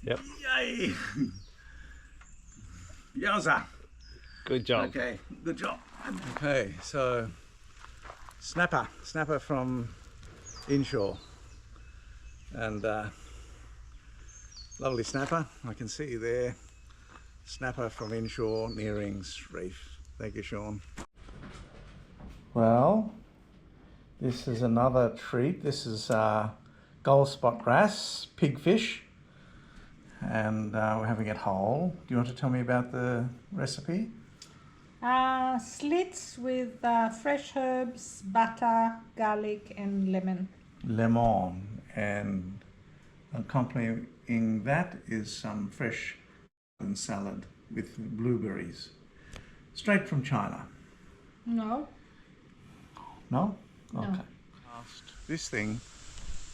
Yep. Yay! Yowza! Good job. Okay, good job. Okay, so snapper from inshore, and lovely snapper. I can see you there. Snapper from inshore, nearings, reef. Thank you, Sean. Well, this is another treat. This is gold spot wrasse, pigfish, and we're having it whole. Do you want to tell me about the recipe? Slits with fresh herbs, butter, garlic and lemon. Lemon, and accompanying that is some fresh salad with blueberries. Straight from China. No. No? No. Okay. This thing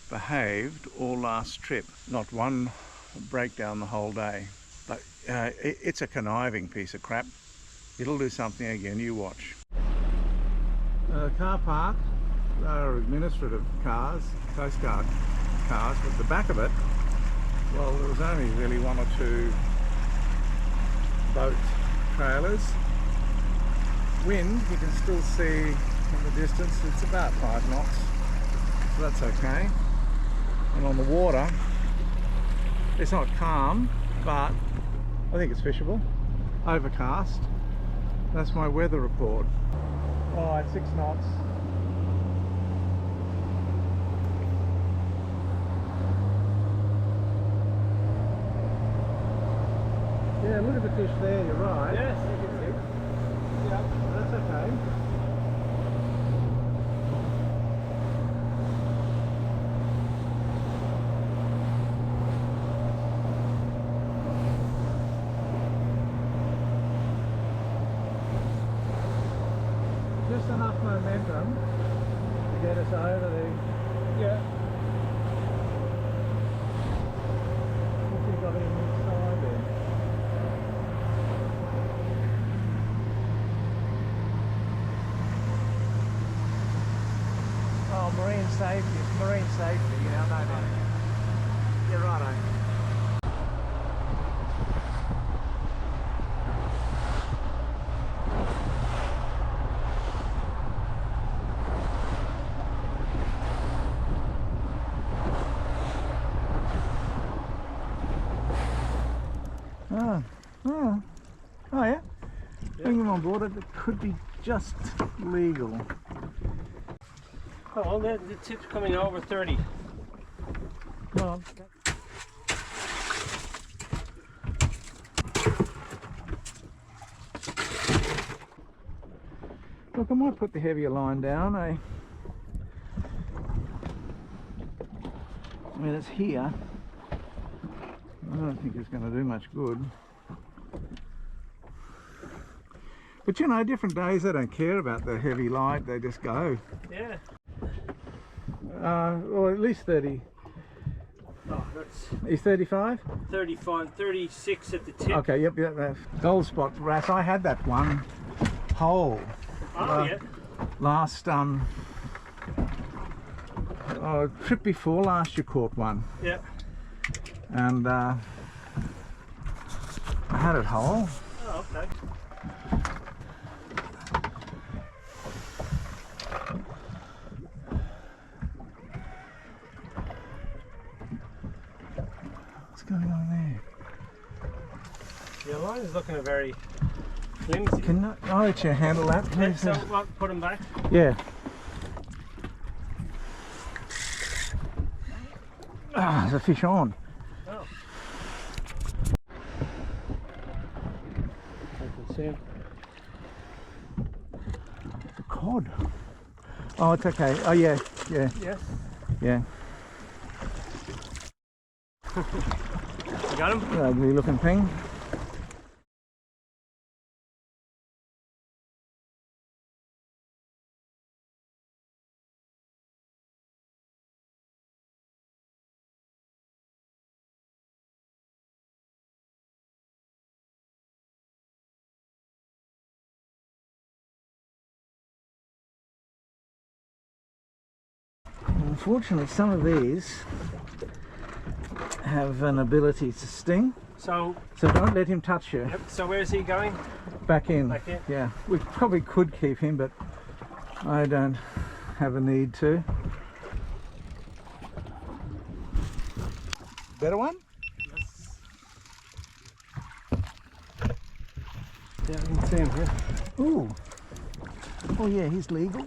behaved all last trip. Not one breakdown the whole day. But it's a conniving piece of crap. It'll do something again, you watch. Car park, they are administrative cars, Coast Guard cars, but the back of it, well, there was only really one or two boat trailers. Wind, you can still see in the distance, it's about 5 knots, so that's okay. And on the water, it's not calm, but I think it's fishable. Overcast. That's my weather report. Alright, 6 knots. Yeah, look at the fish there, you're right. Yes, you can see. Yeah, that's okay. Just enough momentum to get us over the... Yeah. I think I've been inside there. Oh, marine safety, it's marine safety, you know, no. You're right, Oh yeah? Bring them on board, it could be just legal. Oh, well, the tip's coming over 30. Well, look, I might put the heavier line down, eh? I mean, it's here. I don't think it's going to do much good. But you know, different days they don't care about the heavy light, they just go. Yeah. Or at least 30. Oh, that's Is 35? 35, 36 at the tip. Okay, yep, gold spot wrasse. I had that one whole. Oh, yeah. Last trip before last you caught one. Yeah. And I had it whole. Oh, okay. What's going on there? Your line is looking very flimsy. Can I let you handle that, please? So, what, put them back? Yeah. Ah, there's a fish on. Oh. I can see him. A cod. Oh, it's okay. Oh, yeah, yeah, Yes. yeah. You got him? Ugly looking thing. Unfortunately, some of these have an ability to sting. So don't let him touch you. yep, so where's he going? Back in. Back in? Yeah, we probably could keep him, but I don't have a need to. Better one? Yes. Yeah, I can see him here. Ooh. Oh yeah, he's legal.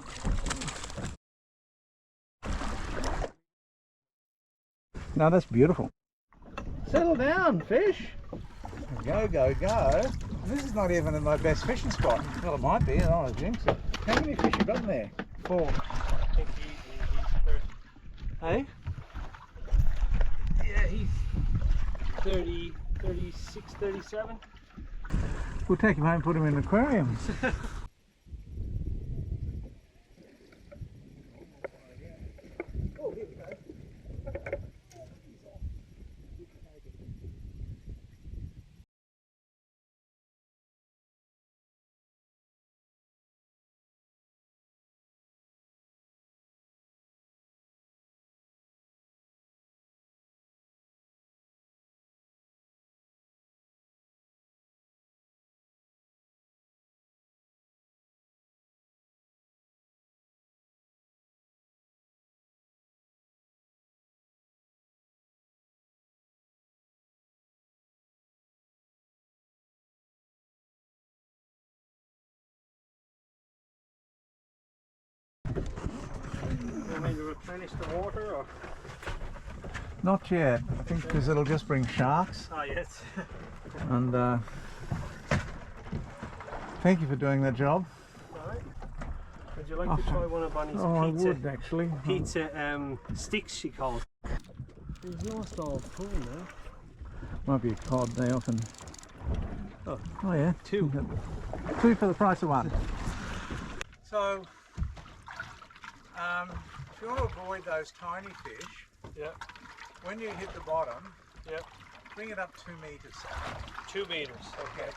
No, that's beautiful. Settle down, fish. Go, go, go. This is not even in my best fishing spot. Well, it might be, I don't want to jinx it. How many fish you got in there? 4. I think he's 30. Hey? Yeah, he's 30, 36, 37. We'll take him home and put him in an aquarium. You want me to replenish the water or? Not yet, I think, because it'll just bring sharks. Oh yes. And thank you for doing that job. Alright. Would you like to try one of Bonnie's Oh, pizza? I would actually. Pizza sticks, she calls. He's lost all full now. Might be a cod, they often. Oh, Oh yeah, 2. 2 for the price of 1. So, if you want to avoid those tiny fish, Yeah. when you hit the bottom, Yep. bring it up 2 meters. 2 meters. Okay.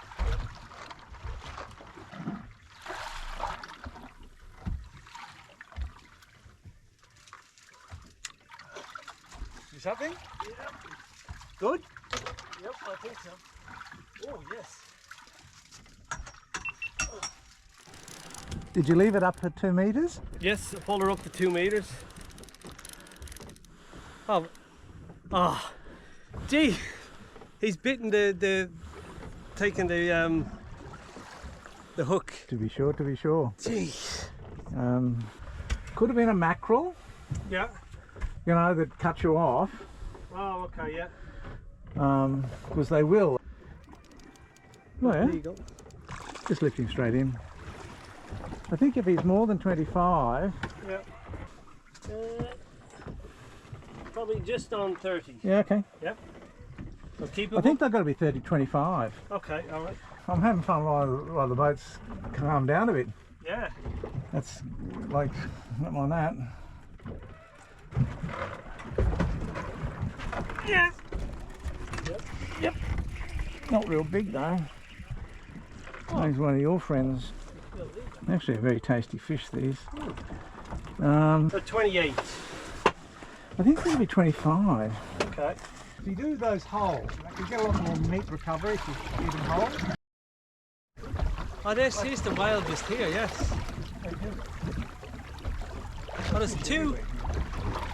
See something? Yep. Good? Yep, I think so. Oh yes. Did you leave it up at 2 meters? Yes, pull her up to 2 meters. Oh, oh, gee, he's bitten taking the hook. To be sure, to be sure. Gee. Could have been a mackerel, Yeah. you know, that cut you off, Oh, okay, yeah. because they will. Oh yeah, There you go. just lift him straight in. I think if he's more than 25, Yeah. Probably just on 30. yeah, okay. Yep. So keep it. I think they've got to be 30, 25. Okay, all right. I'm having fun while the boats calm down a bit. Yeah. That's like, something like that. Yes. Yep. Not real big though. He's one of your friends. Actually a very tasty fish, these. So 28. I think they'll be 25. Okay. If you do those holes, you get a lot more meat recovery if you do them whole. Oh, here's the wildest here, yes. Oh, there's 2.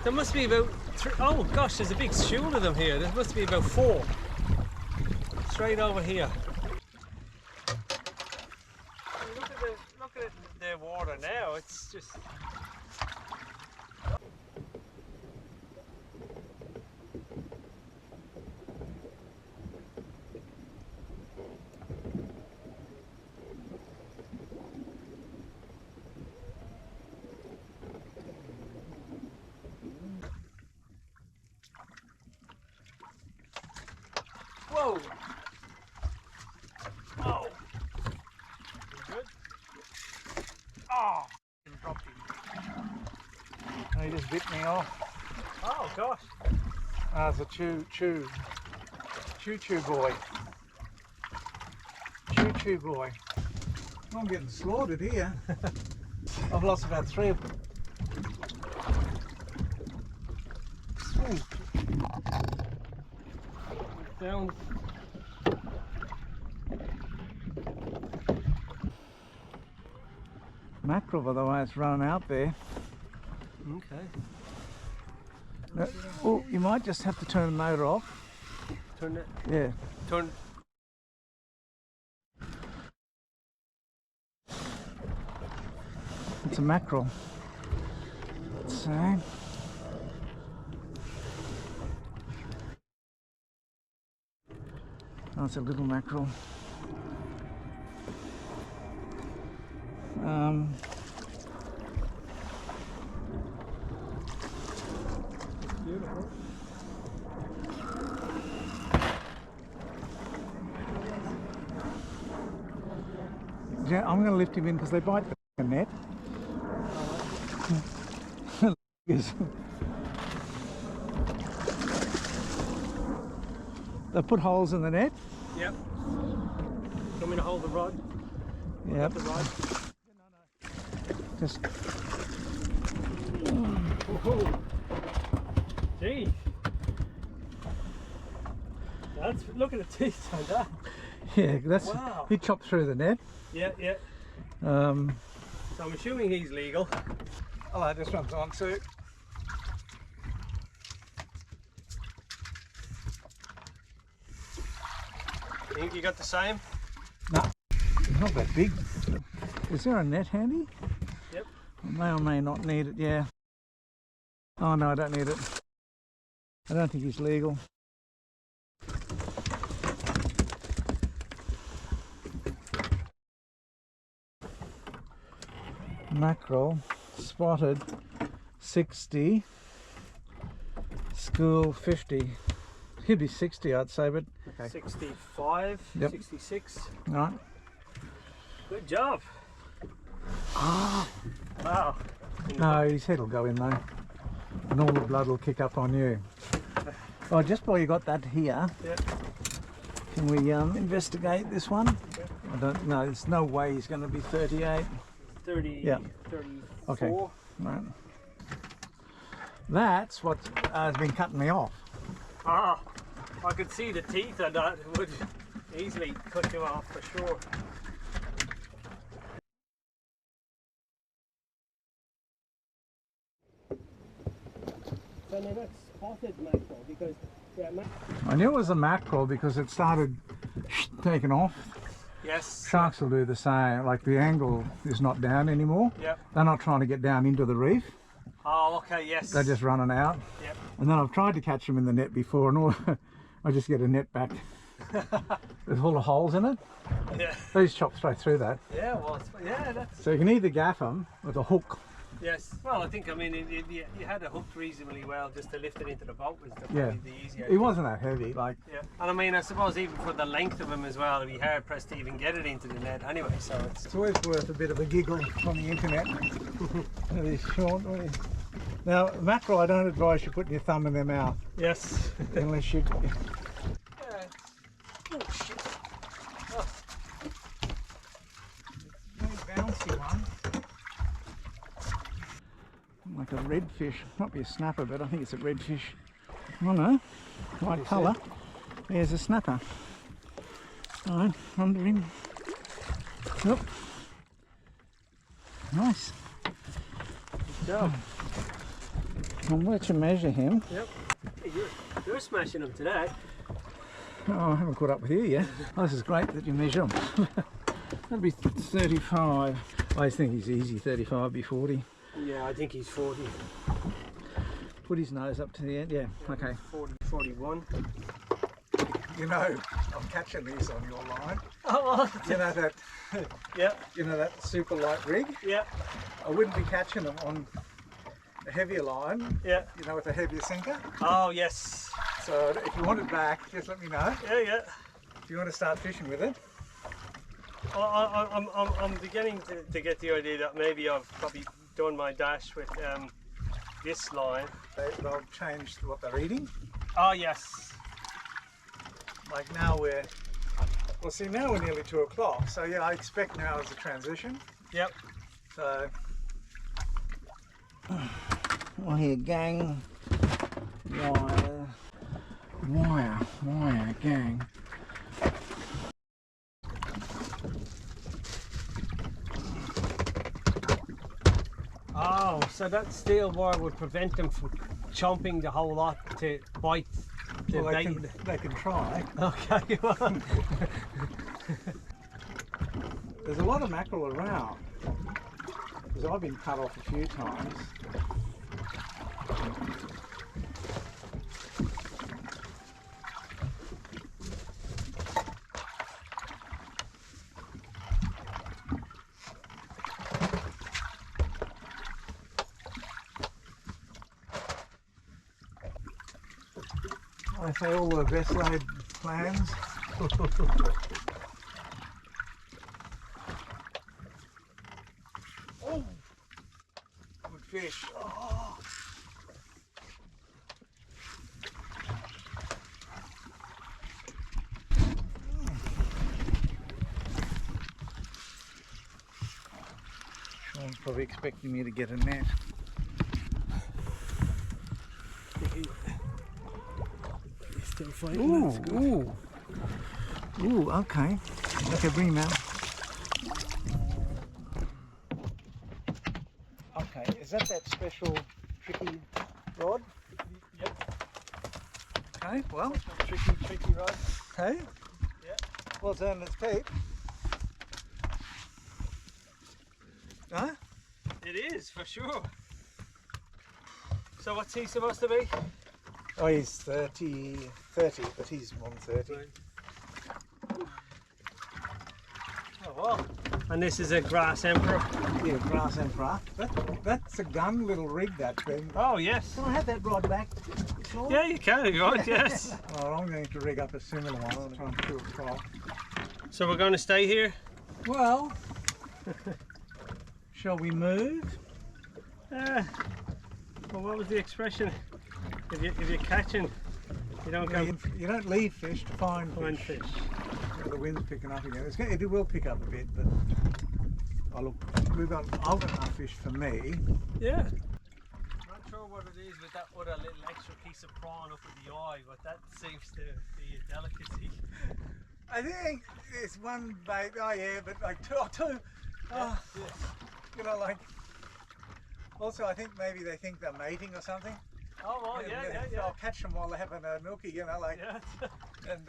There must be about 3. Oh gosh, there's a big shoal of them here. There must be about 4. Straight over here. Look at the water now. It's just. Whoa! Oh! You good? Oh, dropped him. He just bit me off. Oh gosh! It's a choo boy. Choo boy. I'm getting slaughtered here. I've lost about 3 of them. Down. Mackerel, by the way, it's running out there. Okay. Oh, you might just have to turn the motor off. Turn it. Yeah. Turn. It's a mackerel. So. Oh, it's a little mackerel. Beautiful. Yeah, I'm going to lift him in because they bite the net. They put holes in the net. Yep. Want me to hold the rod? Yep. The rod. Just. Oh, gee. That's, look at the teeth on that. Yeah, that's. Wow. He chopped through the net. Yeah, yeah. So I'm assuming he's legal. oh, this one's on too. Think you got the same? No, it's not that big. Is there a net handy? Yep. I may or may not need it, yeah. Oh no, I don't need it. I don't think he's legal. Mackerel, spotted 60, school 50. He'd be 60, I'd say, but okay. 65, Yep. 66. Right. Good job. Wow. No, his head will go in though. And all the blood will kick up on you. Oh, just while you got that here, Yeah. can we investigate this one? I don't know, there's no way he's going to be 38. 30, Yeah. 34. Okay. Right. That's what has been cutting me off. Ah, I could see the teeth on that. It would easily cut you off for sure. So now that's spotted mackerel because I knew it was a mackerel because it started taking off. yes. Sharks will do the same, like the angle is not down anymore. Yep. They're not trying to get down into the reef, Oh, okay, yes. they're just running out. Yep. And then I've tried to catch them in the net before and all, I just get a net back. There's all the holes in it. Yeah. They just chop straight through that. Yeah, well, yeah, that's... So you can either gaff them with a hook. Yes. Well, I think, I mean, you had it hooked reasonably well just to lift it into the boat was Yeah. probably the easier. It wasn't that heavy, like, Yeah. And I mean, I suppose even for the length of him as well, it'd be hard pressed to even get it into the net anyway, so it's always worth a bit of a giggle on the internet. These short. Now, mackerel, I don't advise you putting your thumb in their mouth Yes. unless you. Yeah. Oh, shit. Oh. Very bouncy one. Like a redfish. Might be a snapper, but I think it's a redfish. Oh no, white colour. There's a snapper. Alright, under him. Yep. Nice. Good job. I'll let you measure him. Yep. Hey, you're smashing them today. Oh, I haven't caught up with you yet. Oh, this is great that you measure them. That'd be 35. I think he's easy, 35 be 40. Yeah, I think he's 40. Put his nose up to the end, yeah, okay. 40, 41. You know, I'm catching these on your line. Oh, You know that, yeah, you know that super light rig? yeah, I wouldn't be catching them on a heavier line, yeah. you know, with a heavier sinker. Oh, yes. So if you want it back, just let me know. Yeah, yeah. If you want to start fishing with it. I'm beginning to get the idea that maybe I've probably done my dash with this line. They'll change what they're eating. Oh, yes. Like now well see, now we're nearly 2 o'clock. So yeah, I expect now is a transition. Yep. So, well here gang, wire, wire gang. Oh, so that steel wire would prevent them from chomping the whole lot to bite the Well, bait. they can try. Okay, well. There's a lot of mackerel around, because I've been cut off a few times. I say all the best laid plans. Oh, good fish. Oh. Sean's probably expecting me to get a net. Still fighting. Ooh, okay. Okay, bring him out. Okay, is that special tricky rod? Yep. Okay, well, Tricky rod. hey? Yeah. Well, it's earned its keep. Huh? It is, for sure. So what's he supposed to be? Oh, he's 30, but he's 130. Right. Oh well. And this is a grass emperor. Yeah, grass emperor. That's a gun little rig, that thing. Oh yes. Can I have that rod back, Sean? Yeah, you can if you want, yes. Well, I'm going to rig up a similar one to try and do a trial. So we're going to stay here? Well, shall we move? Well, what was the expression? If you're catching, you don't go You don't leave fish to find fish. The wind's picking up again. It will pick up a bit, but oh look, I've got enough fish for me. Yeah. Not sure what it is with that other little extra piece of prawn up at the eye, but that seems to be a delicacy. I think there's one bait. Oh yeah, but like two. Yes. You know, like. Also, I think maybe they think they're mating or something. Oh well, yeah. I'll catch them while they're having a milky, you know, like. Yeah. And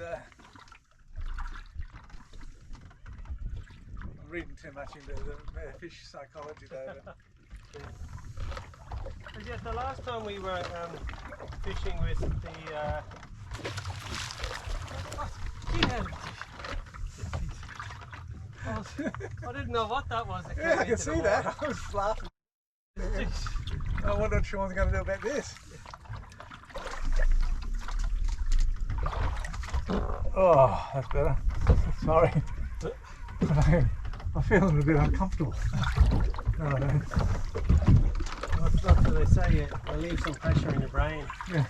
I'm reading too much into the fish psychology though. But yes, the last time we were fishing with the I didn't know what that was. Yeah, I can see that. I was laughing. I wonder what Sean's going to do about this. Oh, that's better. Sorry. I'm feeling a bit uncomfortable. No, I don't. That's what they say, you leave some pressure in your brain. Yeah.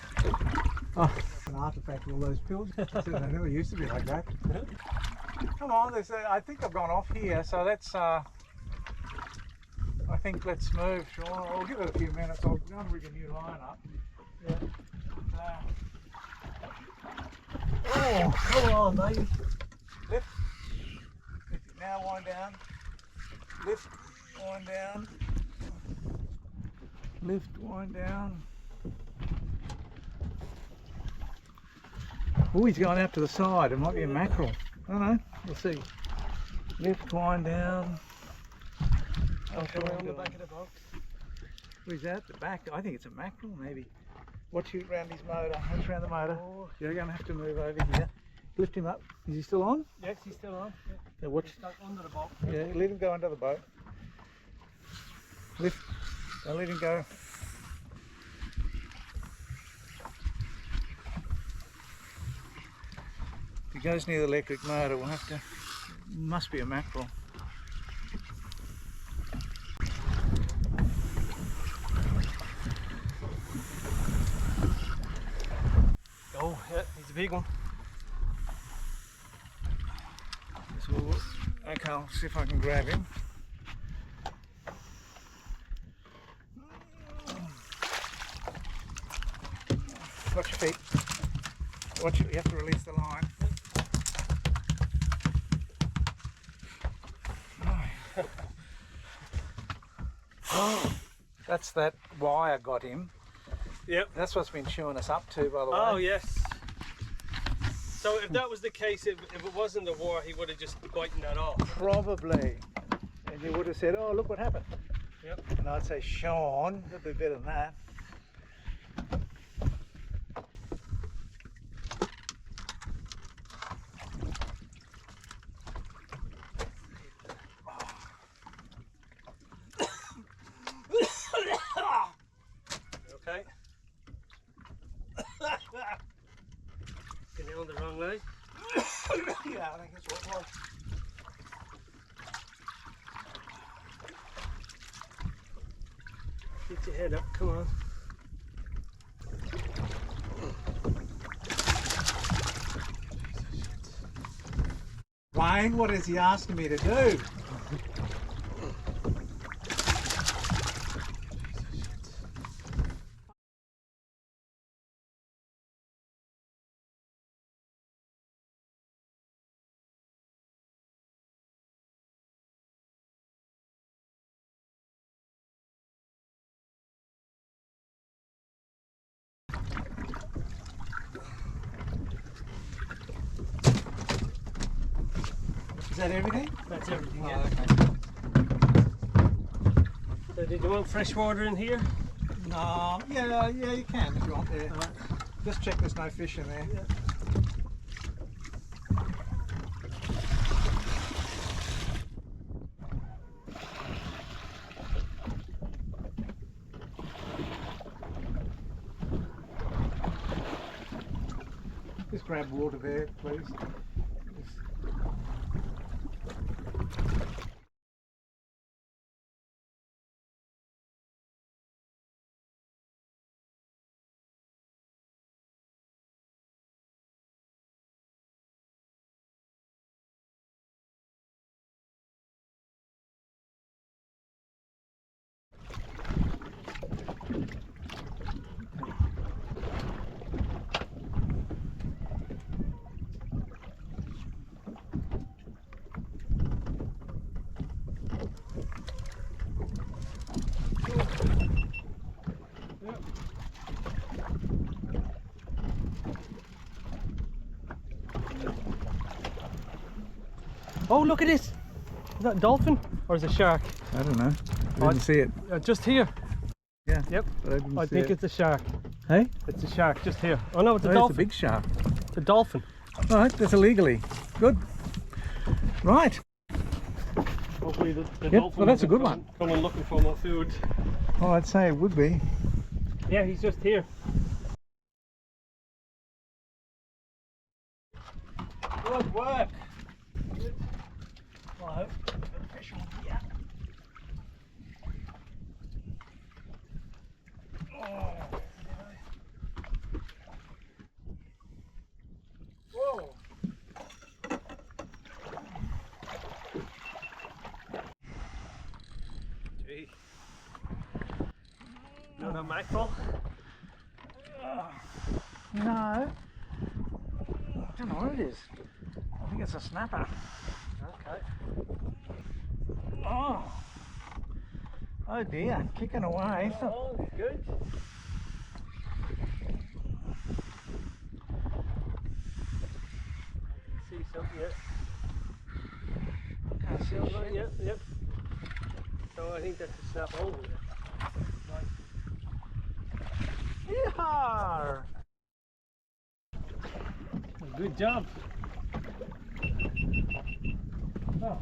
Oh, it's an artifact of all those pills. They never used to be like that. Come on, I think I've gone off here, so let's, I think let's move, Sean. I'll give it a few minutes. I'll go and rig a new line up. Yeah. Oh, come on, baby. Lift. Lift it now, wind down. Lift, wind down. Lift, wind down. Oh, he's going out to the side. It might be a mackerel. I don't know. We'll see. Lift, wind down. Oh, come on the back of the box. Who's that? The back? I think it's a mackerel, maybe. Watch you around his motor. Watch around the motor. Oh. You're going to have to move over here. Lift him up. Is he still on? Yes, he's still on. Yeah. Yeah, watch. He's stuck under the box. Yeah, let him go under the boat. Lift. Don't let him go. If he goes near the electric motor, we'll have to. Must be a mackerel. Oh, yeah, he's a big one. So, okay, I'll see if I can grab him. Watch your feet. Watch it, you have to release the line. Oh, that's that wire got him. Yep. That's what's been chewing us up too, by the way. Oh yes. So if that was the case, if it wasn't the wire, he would have just biting that off. Probably. And you would have said, oh, look what happened. Yep. And I'd say, Sean, that'd be better than that. Okay. Getting on the wrong way. Yeah, I think that's what it was. Get your head up, come on. Wayne, what is he asking me to do? Is that everything? That's everything, Oh, yeah. okay. So did you want fresh water in here? No, yeah, you can if you want there. Alright. Just check there's no fish in there. Yeah. Just grab water there, please. Oh, look at this! Is that a dolphin or is it a shark? I don't know. I didn't see it. Just here. Yeah. Yep. But I didn't I see think it. it's a shark. Hey? It's a shark just here. Oh no, it's a Oh, dolphin. it's a big shark. It's a dolphin. All right, that's illegally. Good. Right. Hopefully the Yep, dolphin well, that's a doesn't good come- one. Come and looking for more food. Oh, I'd say it would be. Yeah, he's just here. Good work. Good. Well, I hope there's a bit of fish on here. Oh. Whoa. Gee. Not a mackerel? No. I don't know what it is. I think it's a snapper. Okay. Oh. Oh dear, kicking away. Oh, good. See something yet? Can't see Still shit. right, yep, yep. So I think that's a snap over there. Yeehaw! Good job. Oh.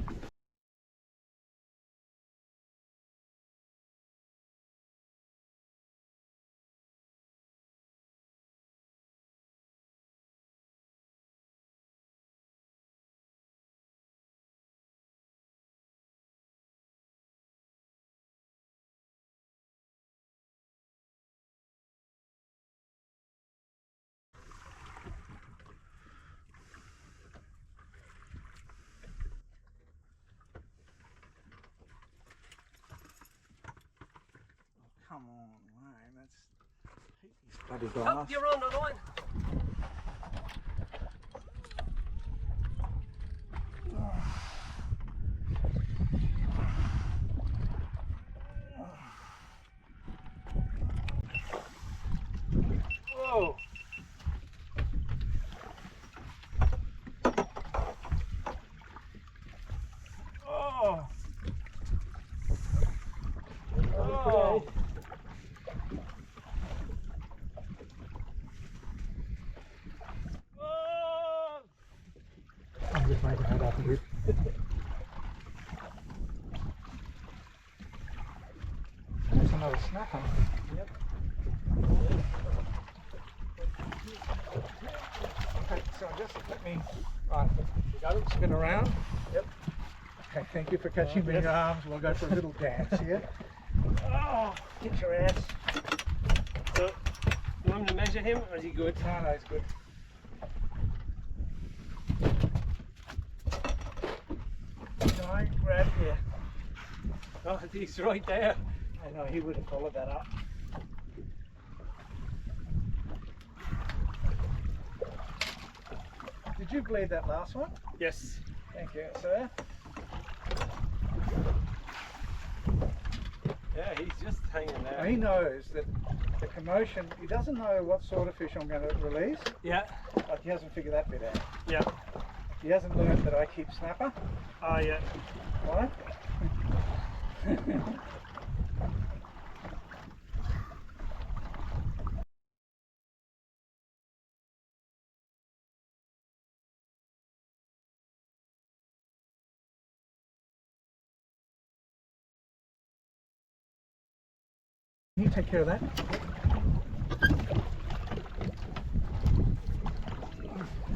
Come on, Wayne, that's bloody Oh, glass. you're on the line. just making that up a bit. That's another snapper. Yep. Okay, so just let me spin around. Yep. Okay, thank you for catching me in your arms. We'll go for a little dance here. Oh, get your ass. So, you want me to measure him, or is he good? No, no, it's good. Can I grab here? Oh, he's right there. I know he would have followed that up. Did you bleed that last one? Yes. Thank you, sir. Yeah, he's just hanging Now, there. he knows that the commotion, he doesn't know what sort of fish I'm going to release, Yeah. but he hasn't figured that bit out. Yeah. He hasn't learned that I keep snapper, Oh, yeah. right? Can you take care of that?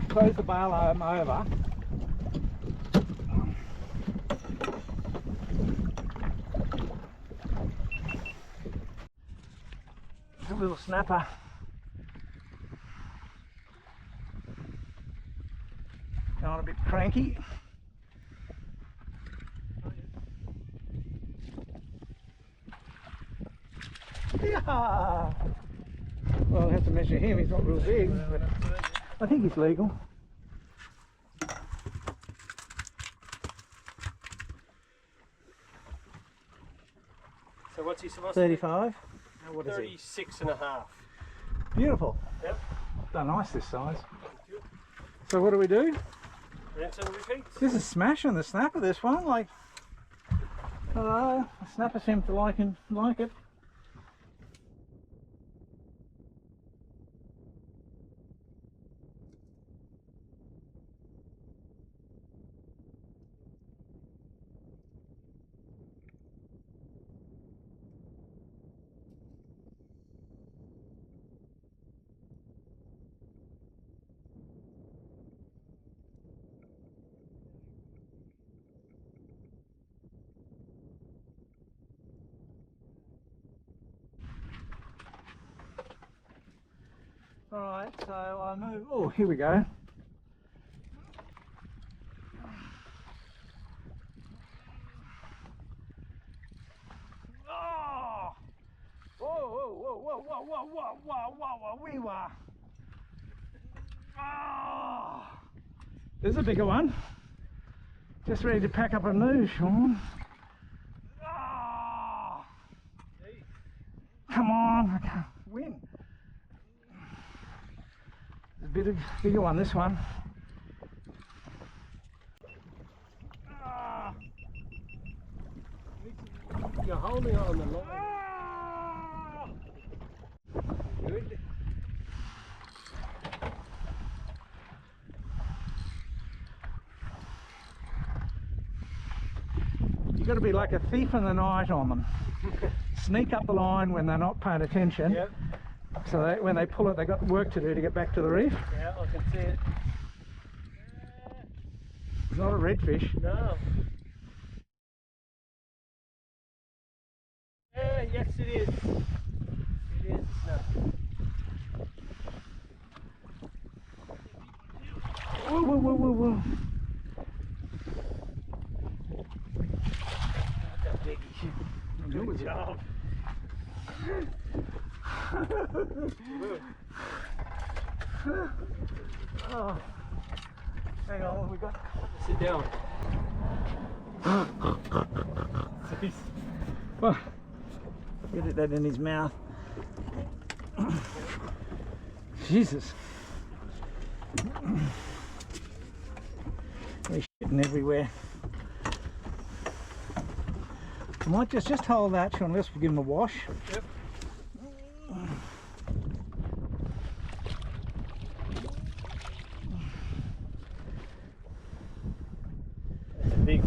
Close the bail arm over. It's a little snapper. Going a bit cranky. Yeah. Well, I'll have to measure him. He's not real big, but I think he's legal. So what's he supposed to 35. What be? is he? 36 and a half. Beautiful. Yep. Done nice this size. So what do we do? Rinse and repeat. This is smashing the snapper, this one. Like, hello, the snapper seemed to like it. Alright, so I move. Oh, here we go. Oh! Whoa, whoa, whoa, whoa, whoa, whoa, whoa, whoa, whoa, whoa, wee wah. Oh! There's a bigger one. Just ready to pack up and move, Sean. Oh! Come on, I can't win. A bigger one, this one. Ah. You're holding on the line. Ah. Good. You've got to be like a thief in the night on them. Sneak up the line when they're not paying attention. Yep. So that when they pull it, they've got work to do to get back to the reef. Yeah, I can see it. It's not a redfish. No. Yes it is. It is. No. Whoa, whoa, whoa, whoa, whoa. That's a biggie. Good job. Oh. Hang on, what have we got? Sit down. Well, get that in his mouth. Jesus. They're shitting everywhere. I might just hold that, Sean, let's give him a wash. Yep.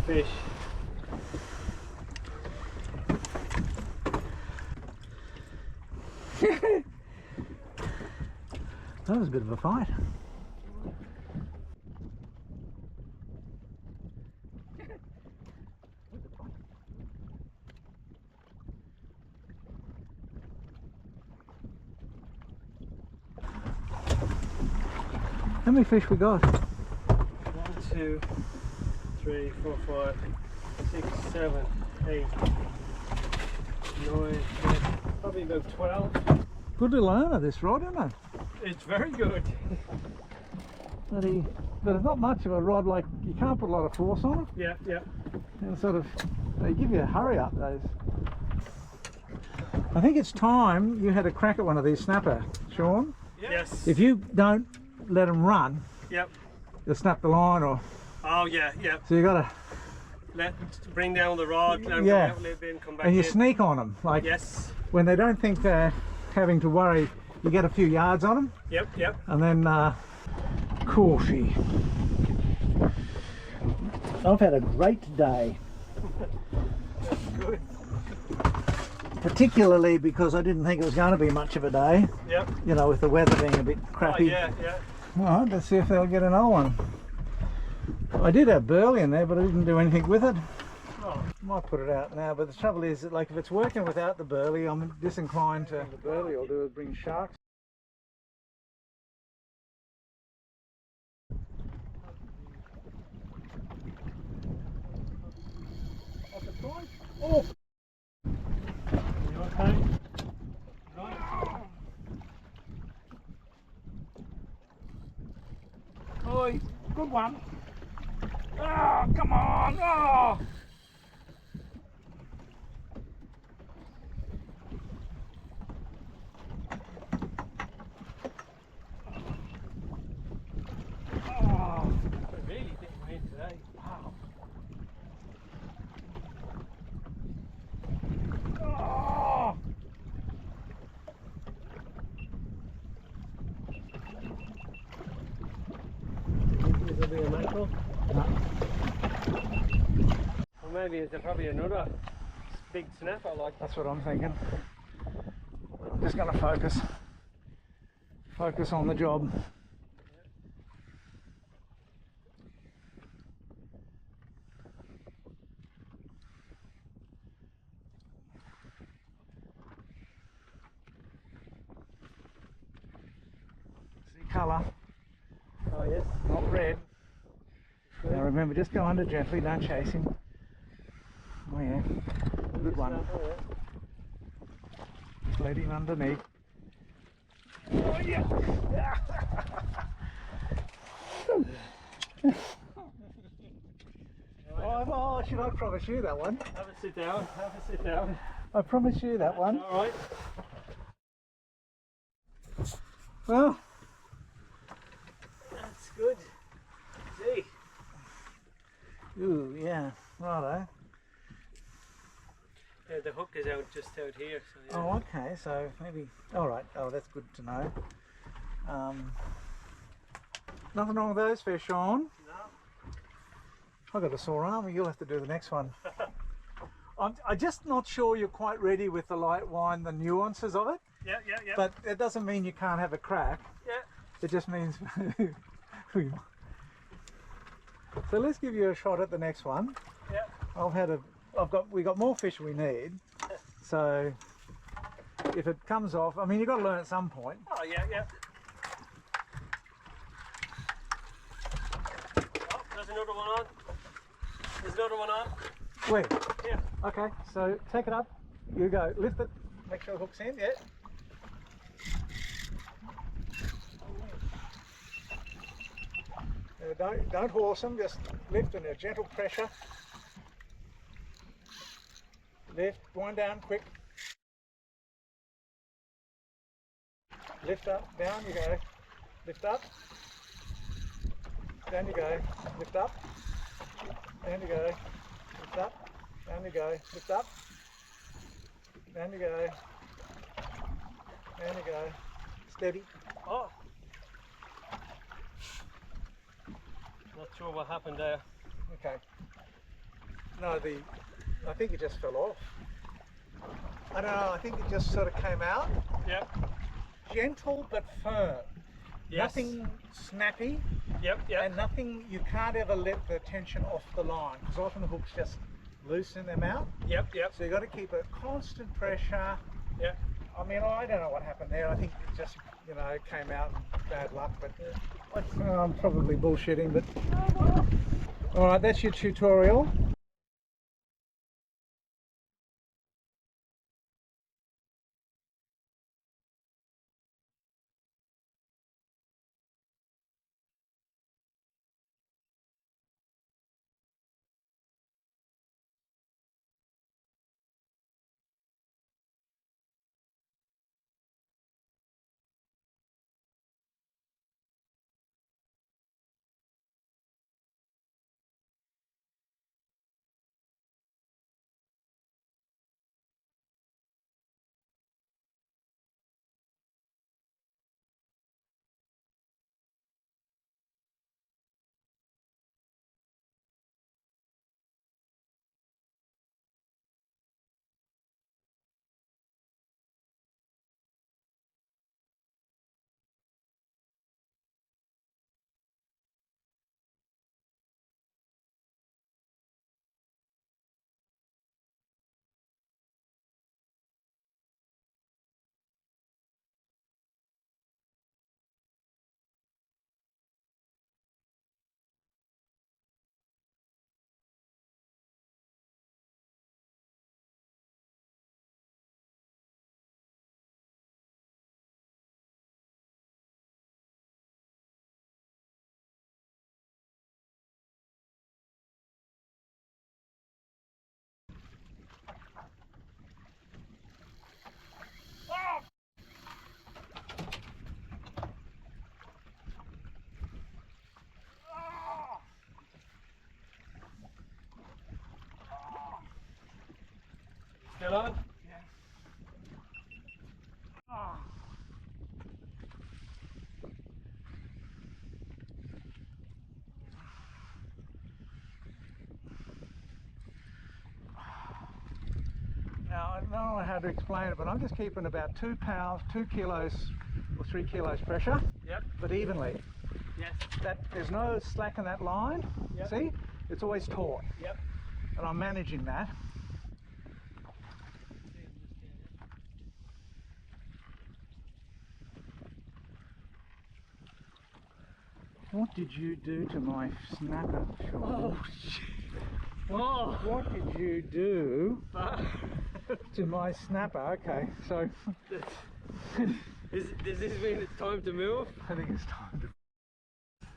big fish. That was a bit of a fight. How many fish we got? 1, 2, 3, 4, 5, 6, 7, 8, 9, 10, probably about 12. Good little owner this rod, isn't it? It's very good. But it's not much of a rod, like you can't put a lot of force on it. Yeah, yeah. And sort of, they give you a hurry up those. I think it's time you had a crack at one of these snapper, Sean. Yes. If you don't let them run, Yep. you'll snap the line, or Oh yeah, yeah. so you got to, Bring down the rod, let 'em Yeah. come out a little bit and come back and you in. sneak on them. Like Yes. when they don't think they're having to worry, you get a few yards on them, Yep, yep. and then caution. I've had a great day. Good. Particularly because I didn't think it was going to be much of a day, Yep. you know, with the weather being a bit Oh crappy. yeah, yeah. Alright, let's see if they'll get another one. I did have burley in there, but I didn't do anything with it. Oh. Might put it out now, but the trouble is that, like, if it's working without the burley, I'm disinclined to. The burley I'll do is bring sharks. Oh! You okay? Right. Oi, good one. Oh, come on! Oh! Oh, really big wind today. Wow. Oh! Is there a mackerel? No. Or maybe is there probably another big snapper like that? That's what I'm thinking. I'm just going to focus on the job. See colour, Oh yes. not red. Now remember, just go under gently, don't chase him. Oh yeah, good one. Snapper, Just let him underneath. Oh yeah! Oh, should I promise you that one? yeah. Have a sit down. Have a sit down. I promise you that one. All right. Well, That's good. See. ooh, yeah, righto. Yeah, the hook is out just out here. So yeah. Oh, okay, so maybe, alright, oh, that's good to know. Nothing wrong with those fish, Sean. No. I've got a sore arm, you'll have to do the next one. I'm just not sure you're quite ready with the light wine, the nuances of it, Yeah, yeah, yeah. but it doesn't mean you can't have a crack. yeah. It just means so let's give you a shot at the next one. Yeah. We got more fish we need, so if it comes off, I mean, you've got to learn at some point. Oh yeah, yeah. Oh, there's another one on. There's another one on. Wait, Yeah. okay, so take it up, you go, lift it, make sure the hook's in, yeah. Don't horse them, just lift in a gentle pressure. Lift, wind down quick. Lift up, down you go. Lift up. Down you go. Lift up. Down you go. Lift up. Down you go. Lift up. Down you go. Down you go. Steady. Oh. Not sure what happened there. Okay. No, I think it just fell off. I don't know, I think it just sort of came out. Yep. Gentle but firm. Yes. Nothing snappy. Yep, yep. And nothing, you can't ever let the tension off the line because often the hooks just loosen them out. Yep, yep. So you've got to keep a constant pressure. Yep. I mean, I don't know what happened there. I think it just, you know, came out and bad luck, but I'm probably bullshitting, but all right, that's your tutorial. Still on? Yeah. Oh. Now, I don't know how to explain it, but I'm just keeping about 2 pounds, 2 kilos or 3 kilos pressure, Yep. but evenly. Yes. There's no slack in that line. Yep. See? It's always taut. Yep. And I'm managing that. What did you do to my snapper, Sean? Oh, shit. Oh. What did you do to my snapper? Okay, so Does this mean it's time to move? I think it's time to...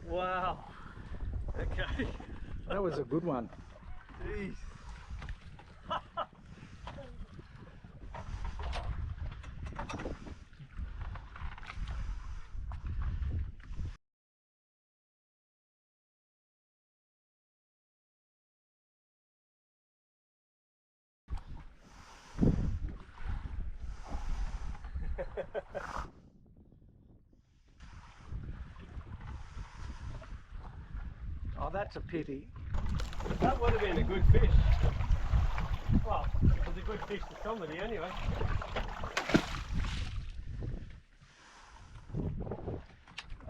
Wow. Okay. That was a good one. Jeez. Oh, that's a pity. That would have been a good fish. Well, it was a good fish to somebody anyway.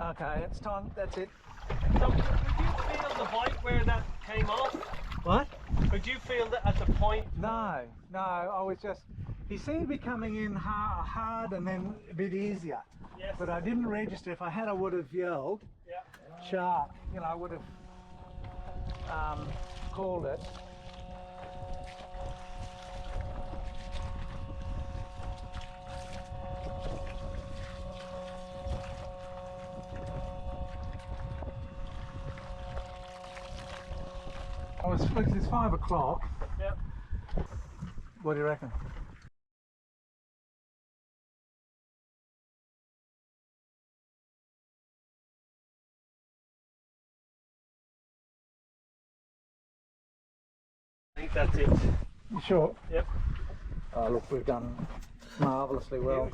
Okay, it's time. That's it. So, could you feel the bite where that came off? What? Could you feel that at the point? No, I was just... He seemed to be coming in hard and then a bit easier. Yes. But I didn't register. If I had, I would have yelled, Yeah. shark. You know, I would have called it. It's 5 o'clock. Yep. What do you reckon? I think that's it. You sure? Yep. Oh, look, we've done marvellously well.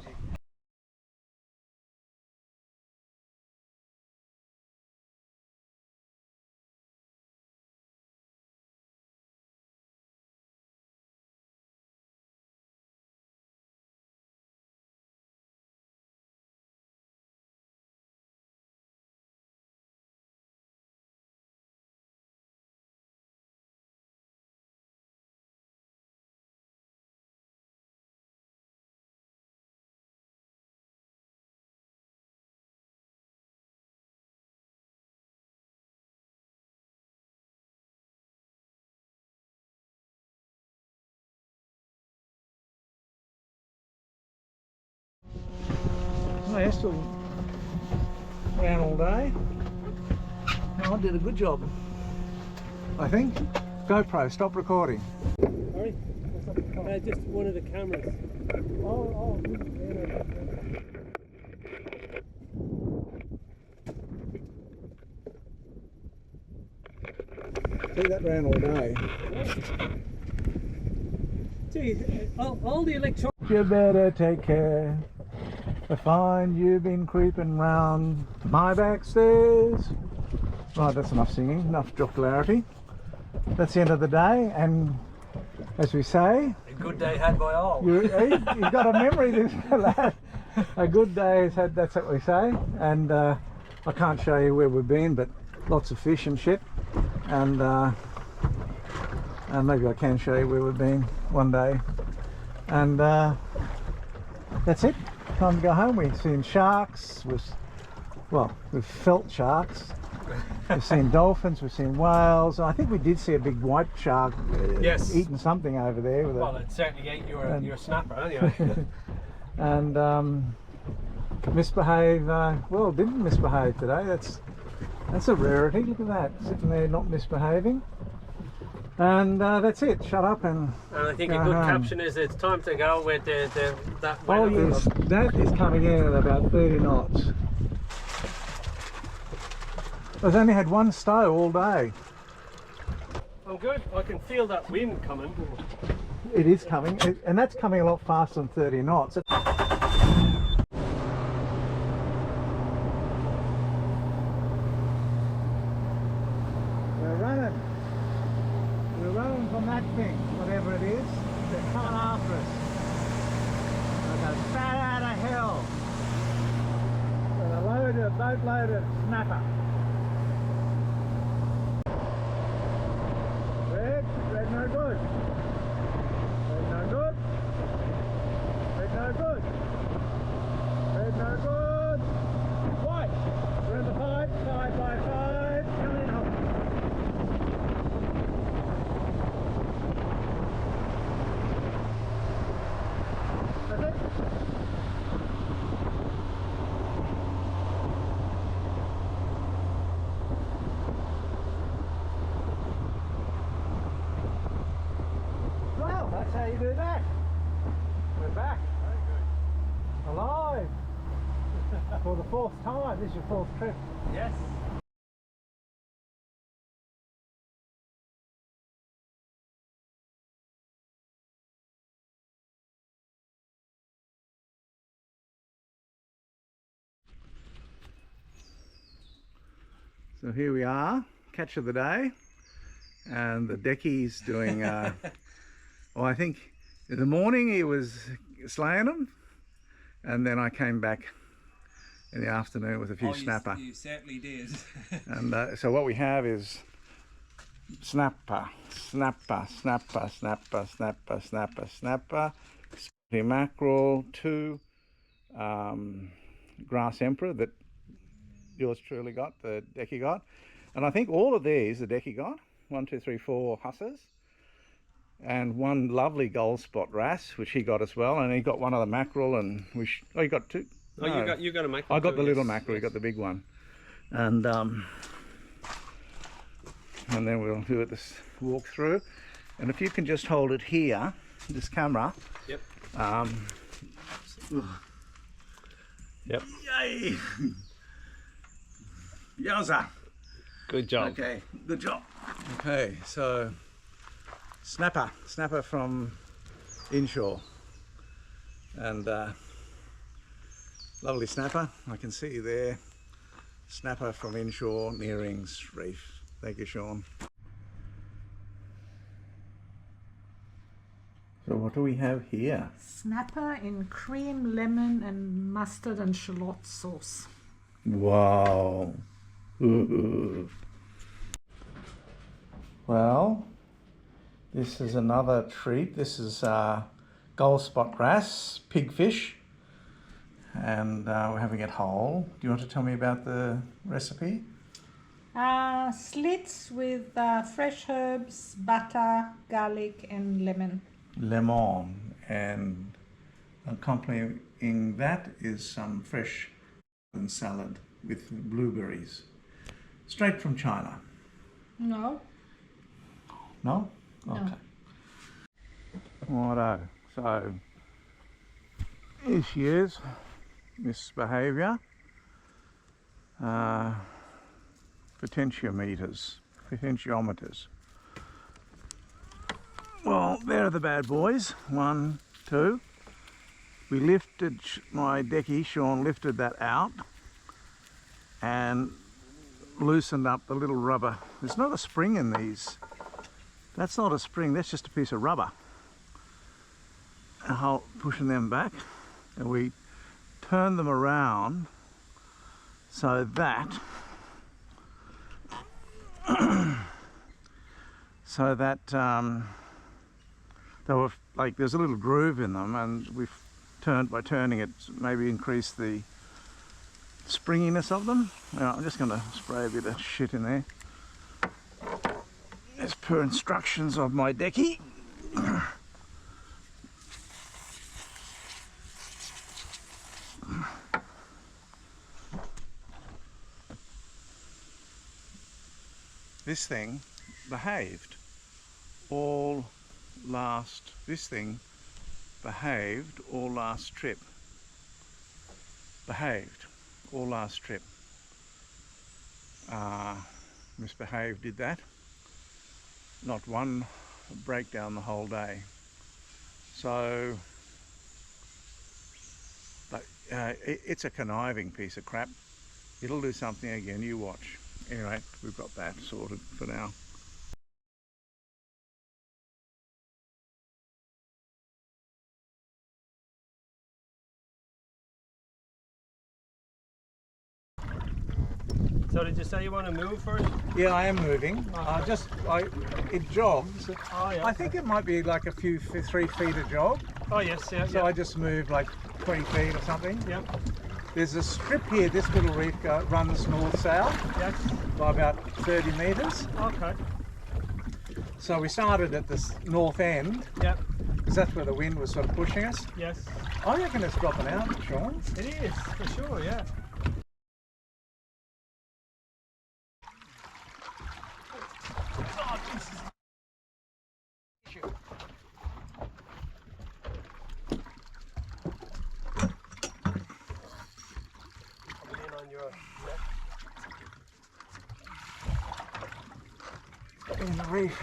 there, still around all day. No, I did a good job, I think. GoPro, stop recording. Sorry? Just one of the cameras. Oh, See, that ran all day. Gee, all the electronics. You better take care. I find you've been creeping round my back stairs. Right, that's enough singing, enough jocularity. That's the end of the day, and as we say, A good day had by all. you've got a memory, this lad. A good day is had, that's what we say. And I can't show you where we've been, but lots of fish and shit. And maybe I can show you where we've been one day. And that's it. Time to go home. We've seen sharks. We've felt sharks. We've seen dolphins. We've seen whales. I think we did see a big white shark Yes. eating something over there. With Well, it certainly ate your snapper anyway. and misbehave. Well, didn't misbehave today. That's a rarity. Look at that, sitting there not misbehaving. And that's it. Shut up and And I think go a good home. caption is "It's time to go" with that. Oh weather. yes, that is coming in at about 30 knots. I've only had one stow all day. I'm good. I can feel that wind coming. It is coming, and that's coming a lot faster than 30 knots. We're running from that thing, whatever it is. They're coming after us. Like a bat out of hell. With a boatload of snapper. Red no good. Red no good. Red no good. Red no good. White. We're in the 5 by 5. Come in home. That's it. Well, that's how you do that. We're back. Very good. Alive. For the 4th time. This is your 4th trip. Yes. So here we are, catch of the day, and the deckie's doing, well, I think in the morning he was slaying them, and then I came back in the afternoon with a few snapper. You certainly did. And so what we have is snapper, snapper, snapper, snapper, snapper, snapper, snapper, spotty mackerel, 2 grass emperor that yours truly got, the deckie got, and I think all of these the deckie got. 1, 2, 3, 4 hussars, and 1 lovely gold spot wrasse, which he got as well, and he got 1 of the mackerel, and he got 2. Oh, No, you got a mackerel. I got too, the little yes, mackerel. yes. He got the big one, and then we'll do it this walk through. And if you can just hold it here, this camera. Yep. Yep. Yay! Yowza! Good job. Okay, good job. Okay, so snapper from inshore, and lovely snapper. I can see you there. Snapper from inshore, nearings reef. Thank you, Sean. So what do we have here? Snapper in cream, lemon, and mustard and shallot sauce. Wow. Ooh. Well, this is another treat. This is gold spot wrasse, pigfish, and we're having it whole. Do you want to tell me about the recipe? Slits with fresh herbs, butter, garlic, and lemon. Lemon, and accompanying that is some fresh and salad with blueberries. Straight from China. No. No? No. Okay. Righto. So here she is, misbehaviour. Potentiometers. Well, there are the bad boys. 1, 2. We lifted, my deckie, Sean lifted that out and loosened up the little rubber. There's not a spring in these. That's not a spring, that's just a piece of rubber. And pushing them back, and we turn them around so that they were like, there's a little groove in them, and we've by turning it, maybe increase the springiness of them. Now, I'm just going to spray a bit of shit in there as per instructions of my deckie. This thing behaved all last trip. Misbehave did that. Not one breakdown the whole day. So, but it's a conniving piece of crap. It'll do something again, you watch. Anyway, we've got that sorted for now. So did you say you want to move first? Yeah, I am moving. Okay. It jogs. Oh, yeah. I think it might be like 3 feet a jog. Oh yes, yeah. So yeah. I just moved like 20 feet or something. Yeah. There's a strip here. This little reef runs north-south Yes. by about 30 metres. Okay. So we started at the north end, Yeah. because that's where the wind was sort of pushing us. Yes. I reckon it's dropping out, Sean. It is for sure. Yeah. In the reef.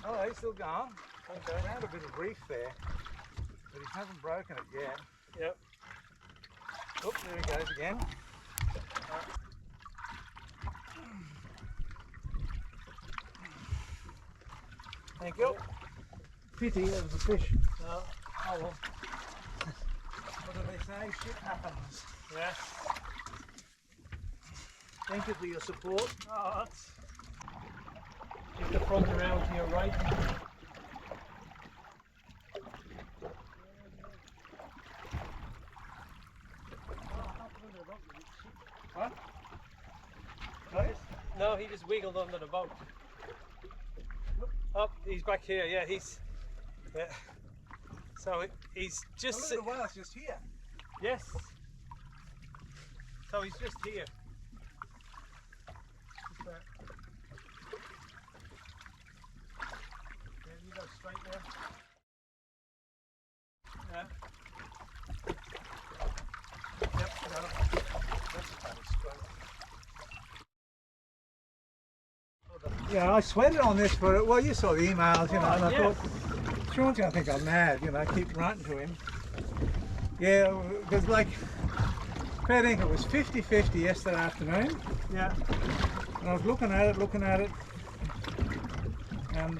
Oh, he's still going. Okay. Found a bit of reef there, but he hasn't broken it yet. Yep. Oh, there he goes again. Thank you. Pity, there was a fish. Oh well. What do they say? Shit happens. Yes. Thank you for your support. Oh, that's. Keep the front around to your right. What? Right? No, he just wiggled under the boat. Oh, he's back here. Yeah, he's. Yeah. So he's just. Look at the whale's just here. Yes. So he's just here. Just there. Yeah, you go straight there. Yeah. Yep, got it. That's kind of straight. Yeah, I sweated on this for it. Well, you saw the emails, you know, and I yes. thought, Sean's going to think I'm mad, you know, keep writing to him. Yeah, because like, I think it was 50-50 yesterday afternoon. Yeah. And I was looking at it, and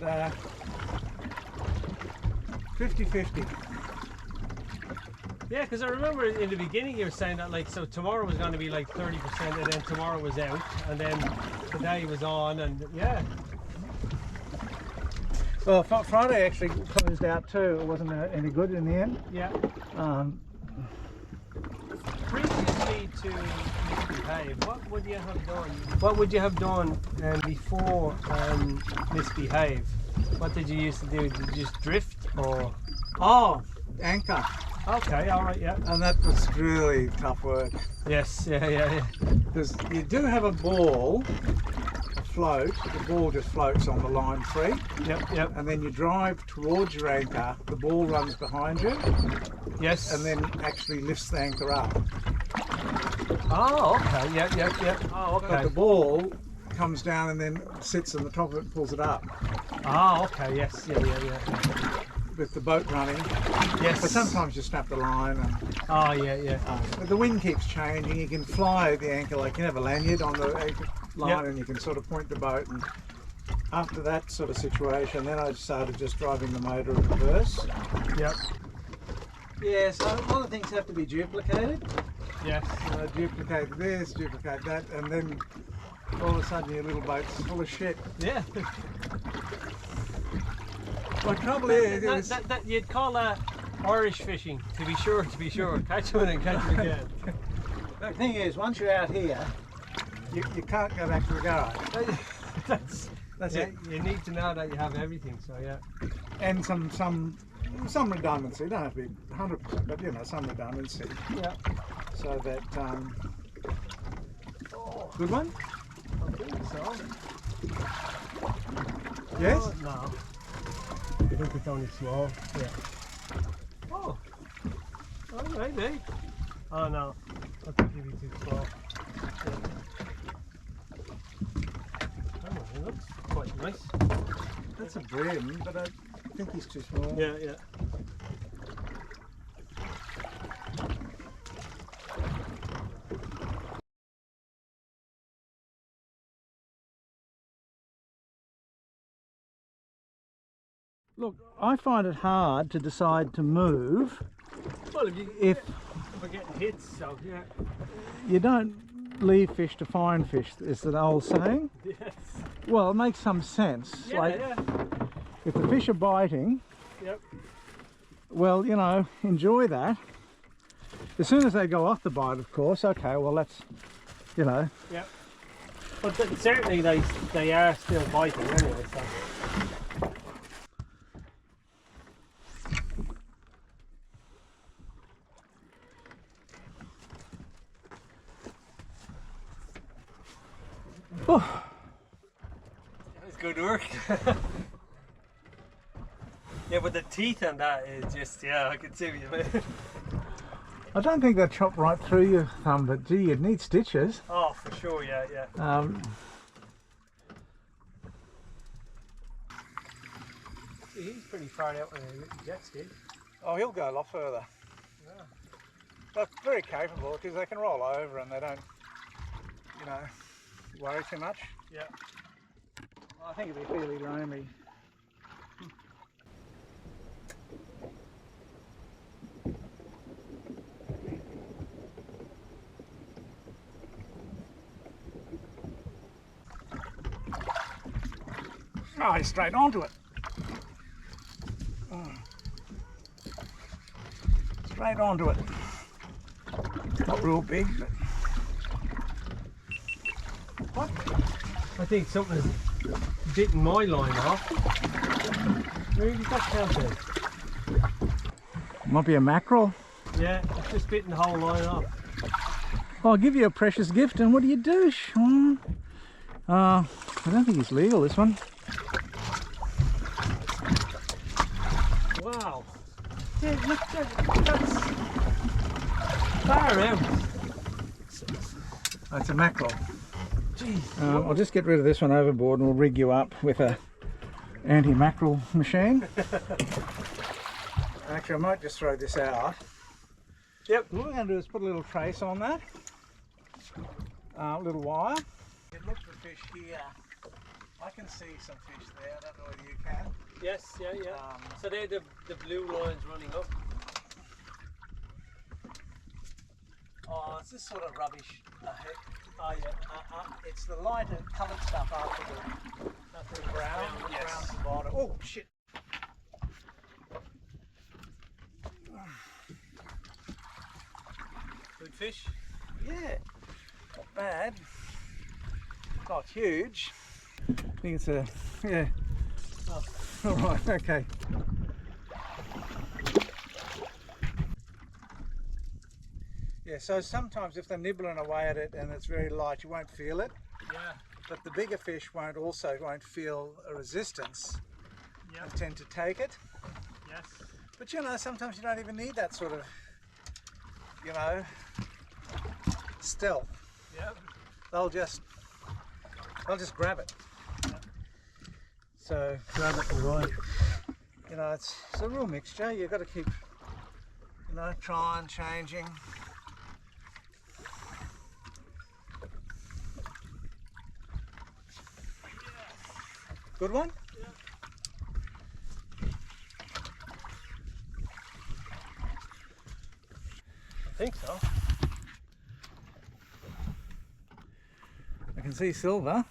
50-50. Yeah, because I remember in the beginning you were saying that like, so tomorrow was going to be like 30% and then tomorrow was out and then today was on and yeah. Well, Friday actually closed out too. It wasn't any good in the end. Yeah. Previously to misbehave, what would you have done? What would you have done before misbehave? What did you used to do? Did you just drift or? Oh, anchor. Okay, all right, yeah. And that was really tough work. Yes, yeah. Because you do have a ball afloat, the ball just floats on the line free. Yep. And then you drive towards your anchor, the ball runs behind you. Yes. And then actually lifts the anchor up. Oh, okay, yeah. Oh, okay. But the ball comes down and then sits on the top of it and pulls it up. Oh, okay, yes, yeah. With the boat running. Yes. But sometimes you snap the line. And, oh, yeah. but the wind keeps changing. You can fly the anchor, like you have a lanyard on the anchor line, Yep. and you can sort of point the boat. And after that sort of situation, then I started just driving the motor in reverse. Yep. Yeah, so a lot of things have to be duplicated. Yes. Duplicate this, duplicate that, and then all of a sudden your little boat's full of shit. Yeah. My trouble is, that you'd call that Irish fishing, to be sure. Catch one and catch it again. the thing is, once you're out here, you can't go back to the garage. That's yeah, it. You need to know that you have everything, so yeah. And some redundancy. Don't have to be 100%, but you know, some redundancy. Yeah. So that good one. I think so. Yes. Oh, no. I think it's only small. Yeah. Oh. Oh, maybe. Oh no. I think it'd be too small. Yeah. Oh, it looks quite nice. That's a bream, but I think he's too small. Yeah. Look, I find it hard to decide to move Well, if we're getting hits, so yeah. you don't leave fish to find fish, is an old saying. Yes. Well, it makes some sense. Yeah. If the fish are biting, Yep. well, you know, enjoy that. As soon as they go off the bite, of course, okay, well, that's, you know. Yep. But certainly they are still biting anyway, so. Oh, That was good work. Yeah, but the teeth on that is just, yeah, I can see what you mean. I don't think they chop right through your thumb, but gee, you'd need stitches. Oh, for sure, yeah. He's pretty far out on a jet ski. Oh, he'll go a lot further. Yeah. They're very capable because they can roll over and they don't, you know, worry too much. Yeah. I think it'd be fairly roamy. Oh, he's straight onto it. Straight onto it. Not real big, but... What? I think something's bitten my line off. Where did that come to? Might be a mackerel. Yeah, it's just bitten the whole line off. I'll give you a precious gift, and what do you do, Sean? I don't think it's legal, this one. Wow. Yeah, look, that's far out. That's a mackerel. Jeez. I'll just get rid of this one overboard and we'll rig you up with a anti-mackerel machine. Actually, I might just throw this out. Yep. What we're going to do is put a little trace on that. A little wire. You look for fish here. I can see some fish there. I don't know whether you can. Yes, yeah. So they're the blue lines running up. Oh, it's this sort of rubbish. Oh yeah, it's the lighter coloured stuff after the brown. Yes. Brown at the bottom. Oh shit! Good fish? Yeah. bad. Not huge. I think it's a, yeah. Oh. All right, okay. Yeah, so sometimes if they're nibbling away at it and it's very light, you won't feel it. Yeah. But the bigger fish won't feel a resistance Yeah. and tend to take it. Yes. But you know, sometimes you don't even need that sort of, you know, stealth. Yeah. They'll just grab it. Yeah. So Grab it and run. you know, it's a real mixture. You've got to keep, you know, trying, changing. Good one? Yeah. I think so. I can see silver.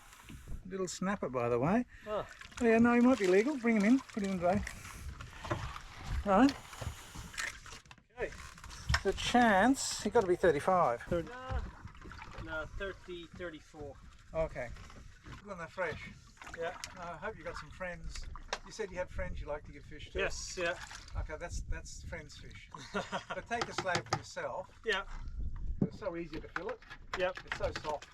Little snapper, by the way. Oh. Oh, yeah, no, he might be legal. Bring him in. Put him in dray. Right. Okay. The chance, you've got to be 35. No, 30, 34. Okay. Good on that fresh. Yeah. I hope you got some friends. You said you had friends you like to give fish to. Yes, yeah. Okay, that's friends fish. But take a slab for yourself. Yeah. It's so easy to fill it. Yep. It's so soft.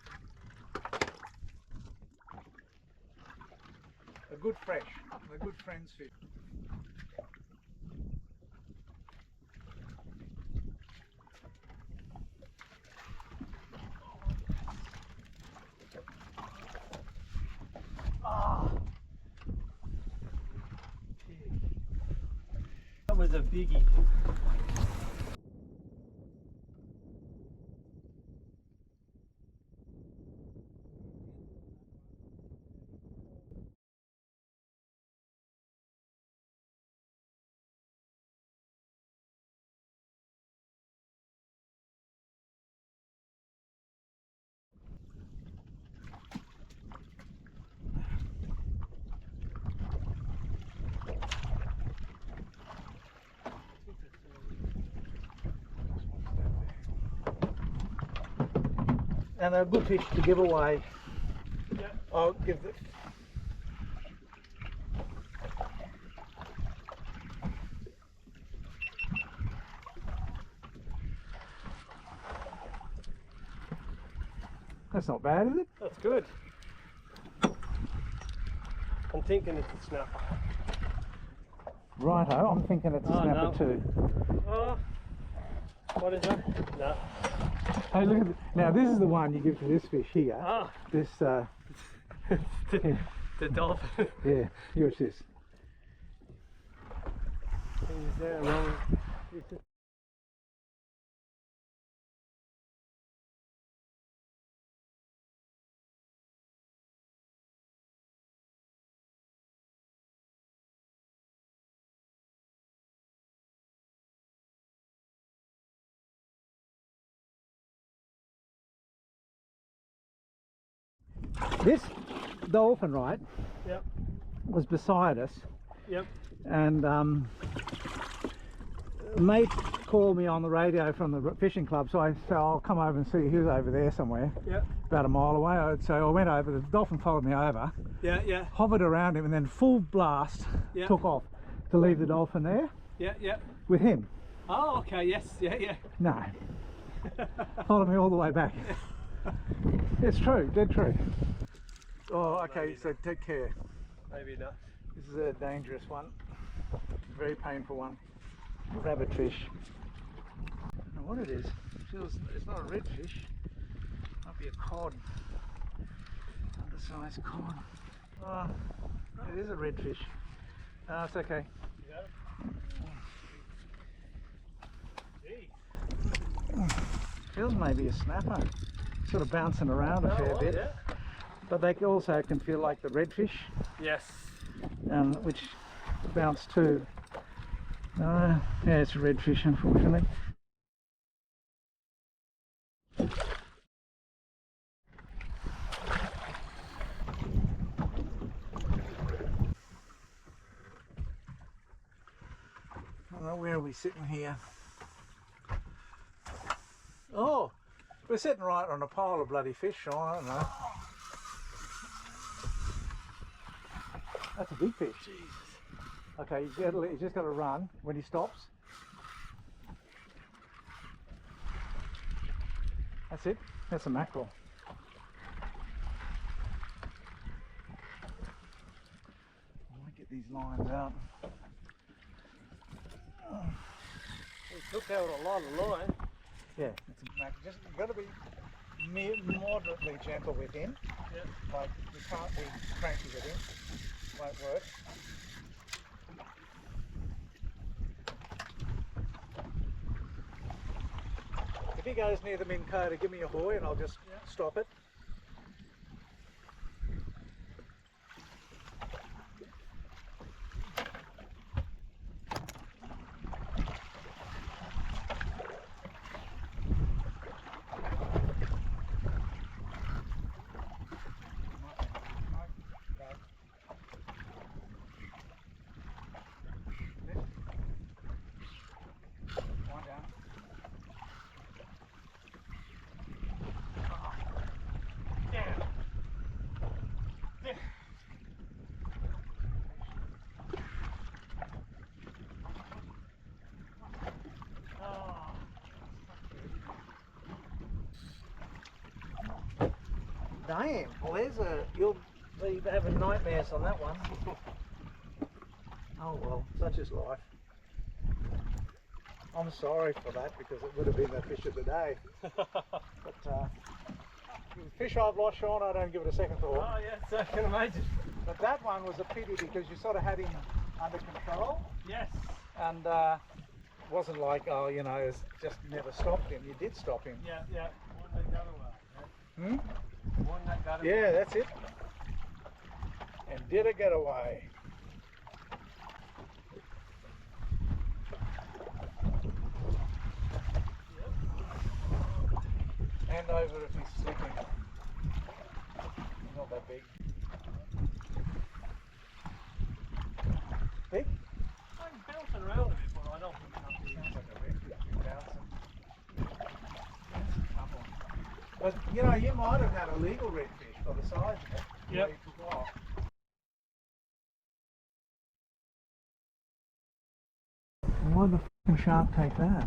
A good fresh, a good friends fish. Ah. That was a biggie. And a good fish to give away. Yeah. I'll give it. That's not bad, is it? That's good. I'm thinking it's a snapper. Righto, I'm thinking it's a snapper no. too. Oh. What is that? No. Hey, look at this. Now this is the one you give to this fish here. Ah. This, The dolphin. yeah, watch this. He's there alone. This dolphin, right, Yep. was beside us, Yep. and a mate called me on the radio from the fishing club, so I said I'll come over and see. He was over there somewhere, Yep. about a mile away. So I went over, the dolphin followed me over, Yeah, yeah. hovered around him, and then full blast Yeah. took off to leave the dolphin there Yeah, yeah. with him. Oh, okay, yes, yeah, yeah. No, followed me all the way back. It's true, dead true. Oh, okay, Maybe so take care. Maybe not. This is a dangerous one, very painful one. Rabbit fish. I don't know what it is. It's not a redfish. Might be a cod. Undersized cod. Oh, it is a redfish. No, it's okay. You got it? Gee. Feels maybe a snapper. Sort of bouncing around a fair bit. Yeah. But they also can feel like the redfish, Yes. which bounce too. Yeah, it's a redfish, unfortunately. I don't know, where are we sitting here? Oh, We're sitting right on a pile of bloody fish, Sean, I don't know. That's a big fish. Jesus. Okay, you just got to run when he stops. That's it. That's a mackerel. I might get these lines out. We took out a lot of line. Yeah, it's a mackerel. Just you've got to be moderately gentle with him. Yeah. Like you can't be cranky with him. Won't work. If he goes near the MinnKota, give me a buoy and I'll just stop it. Damn, well you'll be having nightmares on that one. Oh well, such is life. I'm sorry for that because it would have been the fish of the day. But the fish I've lost, Sean, I don't give it a second thought. Oh yes, I can imagine. But that one was a pity because you sort of had him under control. Yes. And wasn't like, oh, you know, it's just never stopped him. You did stop him. Yeah, yeah. One that got away. Hmm? One that got away. Yeah, that's it. And did it get away? Hand over if he's slipping. He's not that big. Big? I'm bouncing around a bit, but I don't think it's not big. Sounds like a redfish bouncing. But you know, you might have had a legal redfish by the size of it. Yep. He took off. Why the fucking shark take that?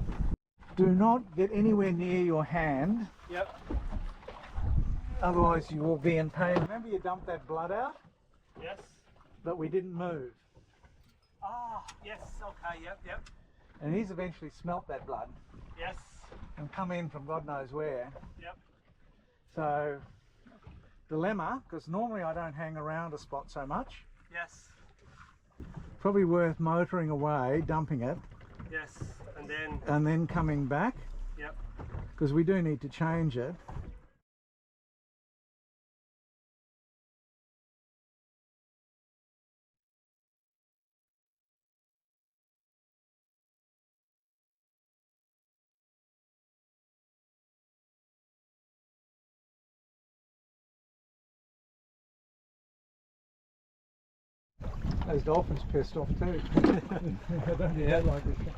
Do not get anywhere near your hand, Yep. otherwise you will be in pain. Remember you dumped that blood out, Yes. but we didn't move. Ah, yes. Okay. Yep. Yep. And he's eventually smelt that blood Yes. and come in from God knows where. Yep. So, dilemma, because normally I don't hang around a spot so much. Yes. Probably worth motoring away, dumping it, Yes. And then. and then coming back, Yep. because we do need to change it. Those dolphins pissed off too. They don't Yeah. like this.